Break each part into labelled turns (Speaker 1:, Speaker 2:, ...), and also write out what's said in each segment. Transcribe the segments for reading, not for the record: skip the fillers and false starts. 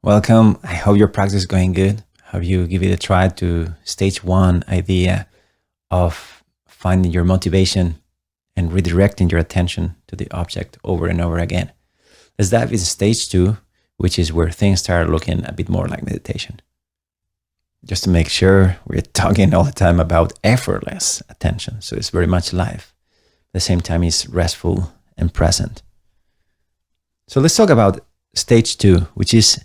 Speaker 1: Welcome. I hope your practice is going good. Hope you give it a try to stage one idea of finding your motivation and redirecting your attention to the object over and over again. Let's dive into stage two, which is where things start looking a bit more like meditation. Just to make sure, we're talking all the time about effortless attention. So it's very much live. At the same time, it's restful and present. So let's talk about stage two, which is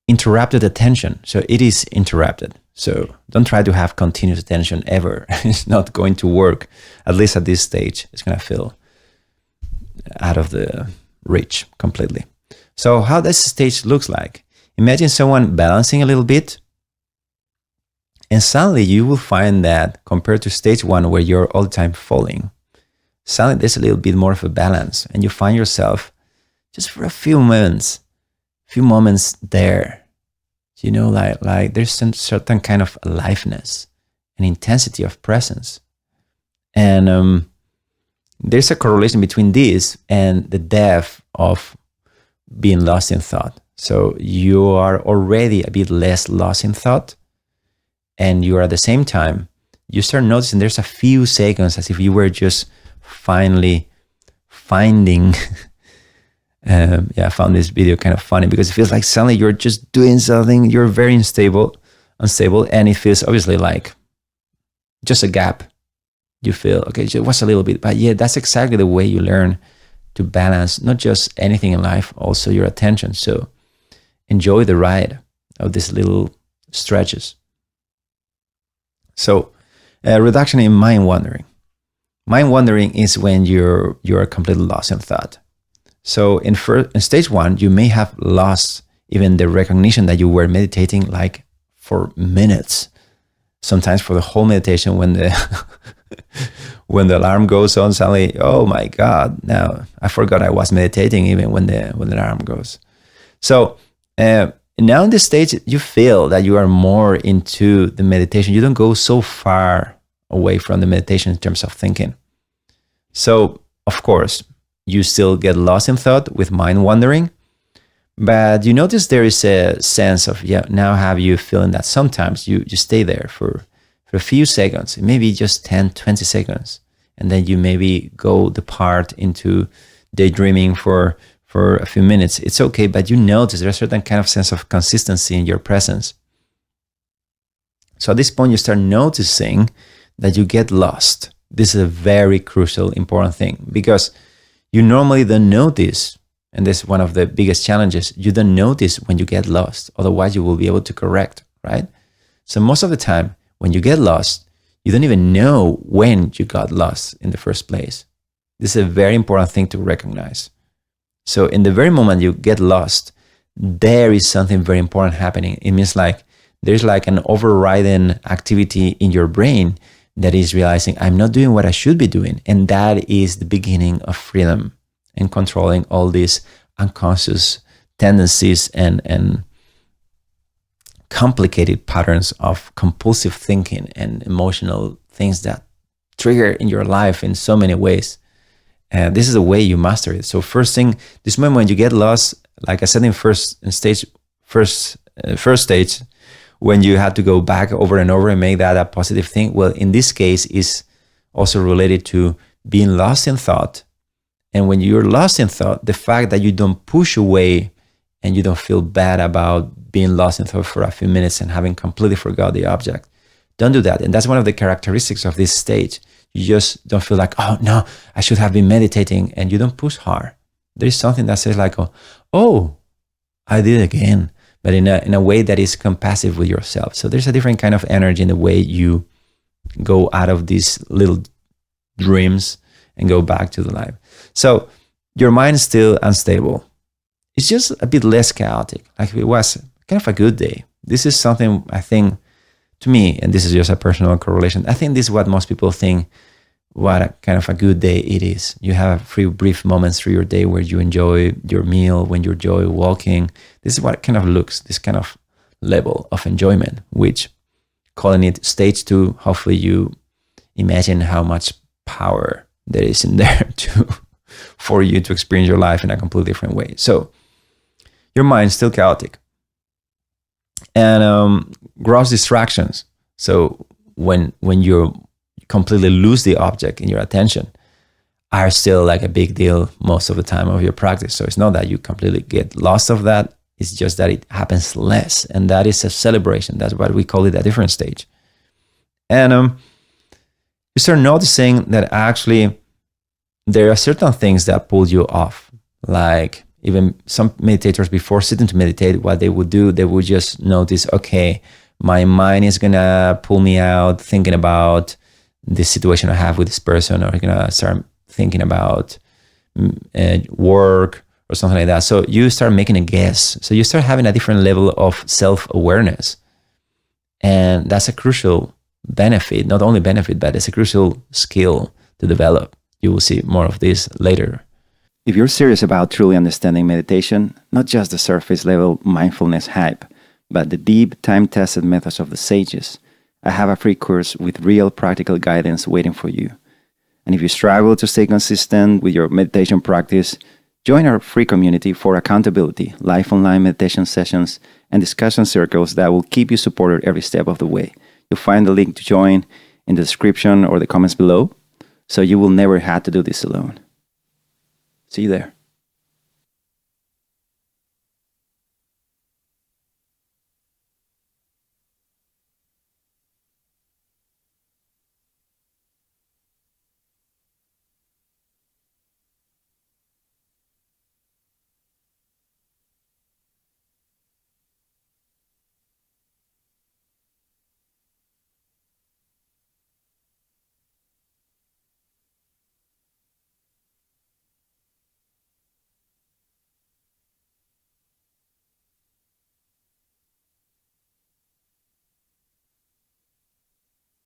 Speaker 1: interrupted attention. So it is interrupted. So don't try to have continuous attention ever. It's not going to work. At least at this stage, it's going to feel out of the reach completely. So how this stage looks like? Imagine someone balancing a little bit, and suddenly you will find that compared to stage one, where you're all the time falling, suddenly there's a little bit more of a balance, and you find yourself just for a few moments there. You know, like there's some certain kind of aliveness and intensity of presence. And there's a correlation between this and the depth of being lost in thought. So you are already a bit less lost in thought, and you are at the same time, you start noticing there's a few seconds as if you were just finally finding I found this video kind of funny because it feels like suddenly you're just doing something, you're very unstable, and it feels obviously like just a gap. You feel, okay, it was a little bit, but yeah, that's exactly the way you learn to balance not just anything in life, also your attention. So enjoy the ride of these little stretches. So reduction in mind wandering. Mind wandering is when you're completely lost in thought. So in stage one, you may have lost even the recognition that you were meditating, like for minutes, sometimes for the whole meditation. When the when the alarm goes on, suddenly, oh my God, now I forgot I was meditating even when the alarm goes. So now in this stage, you feel that you are more into the meditation. You don't go so far away from the meditation in terms of thinking. So of course, you still get lost in thought with mind wandering, but you notice there is a sense of, now have you feeling that sometimes you stay there for a few seconds, maybe just 10, 20 seconds, and then you maybe depart into daydreaming for a few minutes. It's okay, but you notice there's a certain kind of sense of consistency in your presence. So at this point, you start noticing that you get lost. This is a very crucial, important thing, because you normally don't notice, and this is one of the biggest challenges, you don't notice when you get lost. Otherwise, you will be able to correct, right? So most of the time, when you get lost, you don't even know when you got lost in the first place. This is a very important thing to recognize. So in the very moment you get lost, there is something very important happening. It means like there's like an overriding activity in your brain that is realizing I'm not doing what I should be doing. And that is the beginning of freedom and controlling all these unconscious tendencies and complicated patterns of compulsive thinking and emotional things that trigger in your life in so many ways. And this is the way you master it. So first thing, this moment when you get lost, like I said in first stage, when you had to go back over and over and make that a positive thing. Well, in this case, is also related to being lost in thought. And when you're lost in thought, the fact that you don't push away and you don't feel bad about being lost in thought for a few minutes and having completely forgot the object, don't do that. And that's one of the characteristics of this stage. You just don't feel like, oh no, I should have been meditating, and you don't push hard. There's something that says like, oh, I did it again, but in a way that is compassive with yourself. So there's a different kind of energy in the way you go out of these little dreams and go back to the life. So your mind is still unstable. It's just a bit less chaotic, like it was kind of a good day. This is something I think, to me, and this is just a personal correlation, I think this is what most people think, what a kind of a good day it is. You have a few brief moments through your day where you enjoy your meal, when you enjoy walking. This is what it kind of looks, this kind of level of enjoyment, which calling it stage two, hopefully you imagine how much power there is in there for you to experience your life in a completely different way. So your mind is still chaotic. And gross distractions. So when you completely lose the object in your attention, are still like a big deal most of the time of your practice. So it's not that you completely get lost of that. It's just that it happens less. And that is a celebration. That's why we call it a different stage. And you start noticing that actually there are certain things that pull you off. Like even some meditators, before sitting to meditate, what they would do, they would just notice, okay, my mind is going to pull me out thinking about this situation I have with this person, or going to start thinking about work or something like that. So you start making a guess. So you start having a different level of self-awareness. And that's a crucial benefit, not only benefit, but it's a crucial skill to develop. You will see more of this later. If you're serious about truly understanding meditation, not just the surface level mindfulness hype, but the deep, time-tested methods of the sages, I have a free course with real practical guidance waiting for you. And if you struggle to stay consistent with your meditation practice, join our free community for accountability, live online meditation sessions, and discussion circles that will keep you supported every step of the way. You'll find the link to join in the description or the comments below, so you will never have to do this alone. See you there.